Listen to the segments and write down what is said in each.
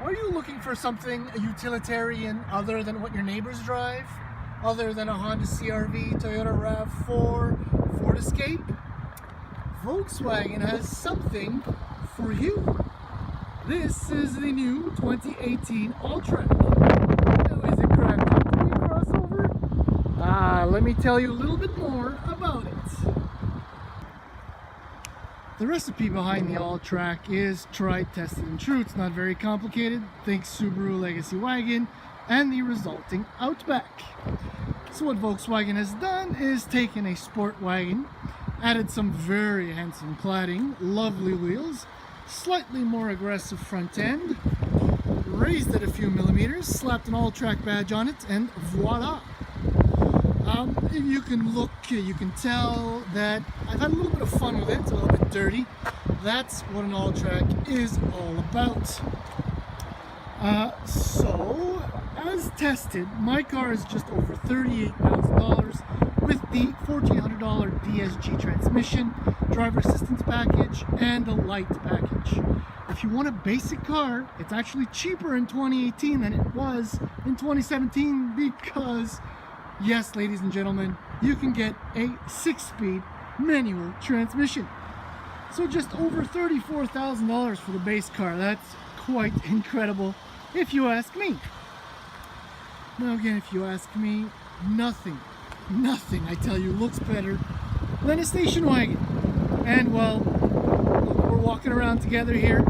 Are you looking for something utilitarian other than what your neighbors drive? Other than a Honda CR-V, Toyota RAV4, Ford Escape? Volkswagen has something for you. This is the new 2018 Alltrack. Now, is it cracked up to be a crossover? Let me tell you a little bit more about it. The recipe behind the Alltrack is tried, tested, and true. It's not very complicated. Think Subaru Legacy Wagon and the resulting Outback. So what Volkswagen has done is taken a sport wagon, added some very handsome cladding, lovely wheels, slightly more aggressive front end, raised it a few millimeters, slapped an Alltrack badge on it, and voila! If you can look, you can tell that I've had a little bit of fun with it. It's a little bit dirty. That's what an Alltrack is all about. So, as tested, my car is just over $38,000 with the $1,400 DSG transmission, driver assistance package, and a light package. If you want a basic car, it's actually cheaper in 2018 than it was in 2017 because, yes, ladies and gentlemen, you can get a 6-speed manual transmission. So just over $34,000 for the base car. That's quite incredible, if you ask me. Now again, if you ask me, nothing, I tell you, looks better than a station wagon. And well, we're walking around together here.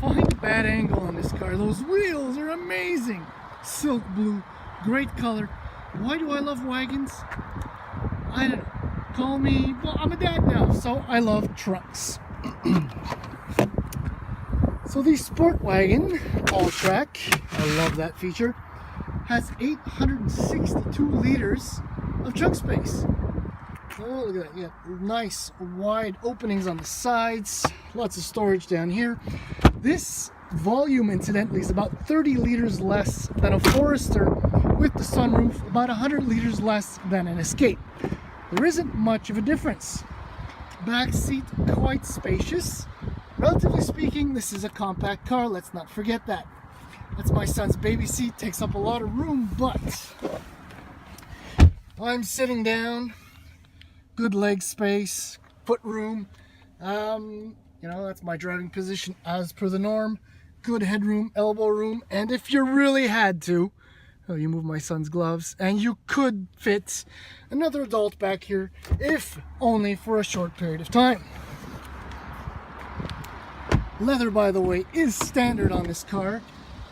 Find a bad angle on this car. Those wheels are amazing. Silk blue, great color. Why do I love wagons? I don't know. Call me, well, I'm a dad now, so I love trucks. So the Sport Wagon Alltrack, I love that feature, has 862 liters of trunk space. Oh, look at that. Yeah, nice wide openings on the sides, lots of storage down here. This volume, incidentally, is about 30 liters less than a Forester with the sunroof, about 100 liters less than an Escape. There isn't much of a difference. Backseat, quite spacious. Relatively speaking, this is a compact car, let's not forget that. That's my son's baby seat, takes up a lot of room, but I'm sitting down, good leg space, foot room. You know, that's my driving position as per the norm. Good headroom, elbow room, and if you really had to, oh, you move my son's gloves, and you could fit another adult back here, if only for a short period of time. Leather, by the way, is standard on this car,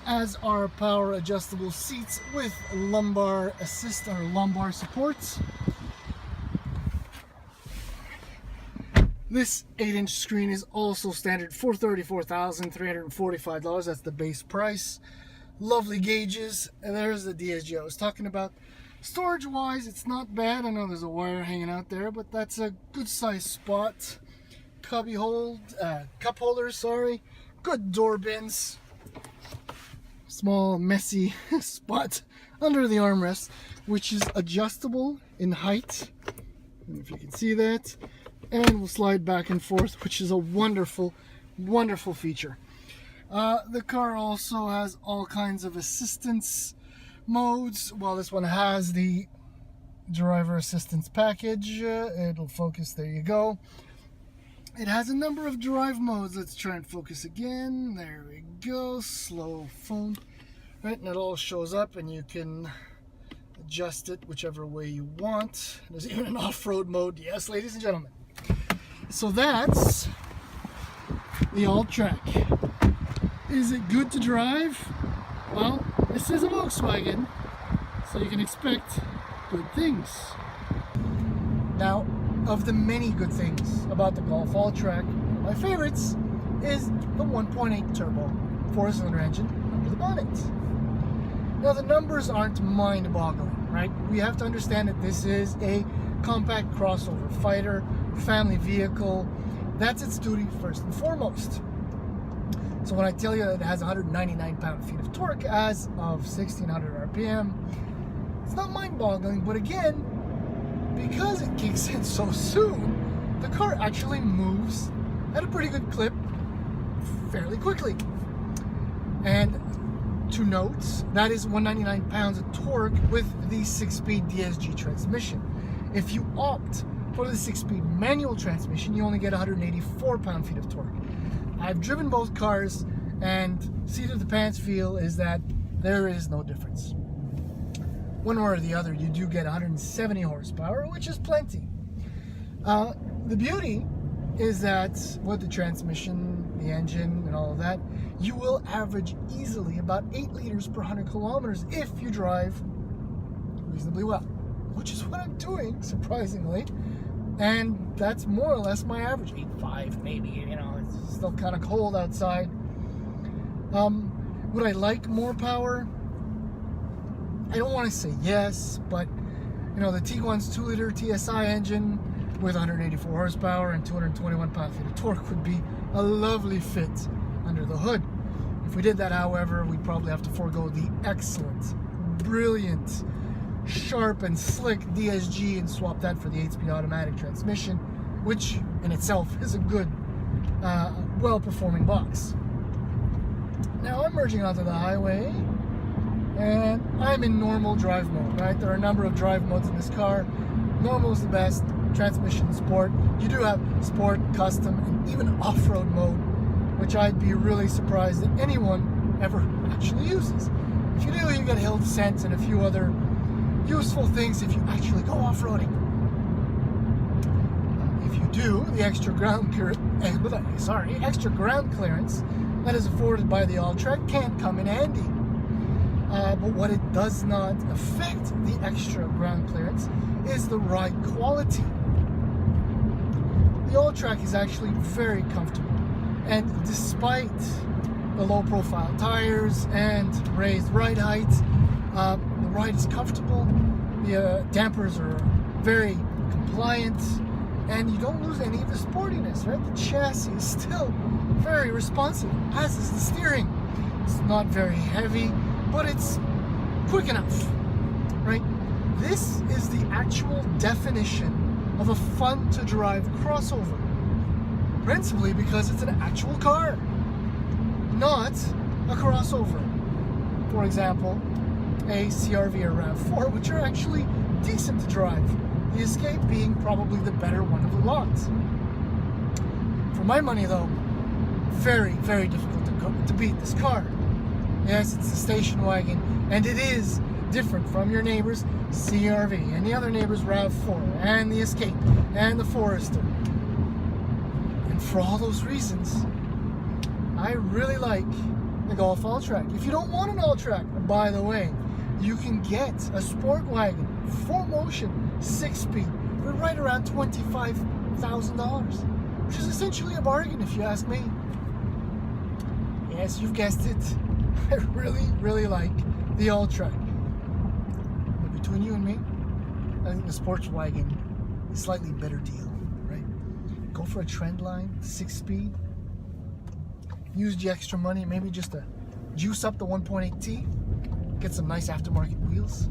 as are power adjustable seats with lumbar assist or lumbar supports. This 8-inch screen is also standard for $34,345. That's the base price. Lovely gauges, and there's the DSG I was talking about. Storage wise, it's not bad. I know there's a wire hanging out there, but that's a good size spot. Cup holders, sorry. Good door bins. Small messy spot under the armrest, which is adjustable in height. I don't know if you can see that. And will slide back and forth, which is a wonderful, wonderful feature. The car also has all kinds of assistance modes. Well, this one has the driver assistance package. It'll focus, there you go. It has a number of drive modes. Let's try and focus again. There we go. Slow phone. Right, and it all shows up and you can adjust it whichever way you want. There's even an off-road mode. Yes, ladies and gentlemen. So that's the Alltrack. Is it good to drive? Well, this is a Volkswagen, so you can expect good things. Now, of the many good things about the Golf Alltrack, my favorites is the 1.8 turbo 4-cylinder engine under the bonnet. Now, the numbers aren't mind-boggling, right? We have to understand that this is a compact crossover fighter, family vehicle. That's its duty first and foremost. So when I tell you that it has 199 pound-feet of torque as of 1600 RPM, it's not mind-boggling, but again, because it kicks in so soon, the car actually moves at a pretty good clip fairly quickly. And to note, that is 199 pounds of torque with the 6-speed DSG transmission. If you opt for the 6-speed manual transmission, you only get 184 pound-feet of torque. I've driven both cars, and seat of the pants feel is that there is no difference. One way or the other, you do get 170 horsepower, which is plenty. The beauty is that with the transmission, the engine, and all of that, you will average easily about 8 liters per 100 kilometers if you drive reasonably well, which is what I'm doing, surprisingly. And that's more or less my average, 8.5 maybe, you know, it's still kind of cold outside. Would I like more power? I don't want to say yes, but you know, the Tiguan's 2-liter TSI engine with 184 horsepower and 221 pound-feet of torque would be a lovely fit under the hood. If we did that, however, we'd probably have to forego the excellent, brilliant, sharp and slick DSG and swap that for the 8-speed automatic transmission, which in itself is a good, well-performing box. Now I'm merging onto the highway, and I'm in normal drive mode, right? There are a number of drive modes in this car. Normal is the best, transmission, sport. You do have sport, custom, and even off-road mode, which I'd be really surprised that anyone ever actually uses. If you do, you get hill descent and a few other useful things if you actually go off-roading. If you do, the extra ground clearance that is afforded by the Alltrack can come in handy. But what it does not affect the extra ground clearance is the ride quality. The Alltrack is actually very comfortable, and despite the low-profile tires and raised ride height, the ride is comfortable. The dampers are very compliant, and you don't lose any of the sportiness, right? The chassis is still very responsive, as is the steering. It's not very heavy, but it's quick enough, right? This is the actual definition of a fun-to-drive crossover, principally because it's an actual car, not a crossover. For example, a CR-V or RAV4, which are actually decent to drive, the Escape being probably the better one of the lot. For my money, though, very, very difficult to beat this car. Yes, it's a station wagon, and it is different from your neighbor's CR-V and the other neighbor's RAV4 and the Escape and the Forester. And for all those reasons, I really like the Golf Alltrack. If you don't want an Alltrack, by the way, you can get a sport wagon, 4Motion, 6-speed for right around $25,000, which is essentially a bargain if you ask me. Yes, you've guessed it. I really, really like the Alltrack. But between you and me, I think the sports wagon is a slightly better deal, right? Go for a Trendline, 6-speed. Use the extra money, maybe just to juice up the 1.8T. Get some nice aftermarket wheels.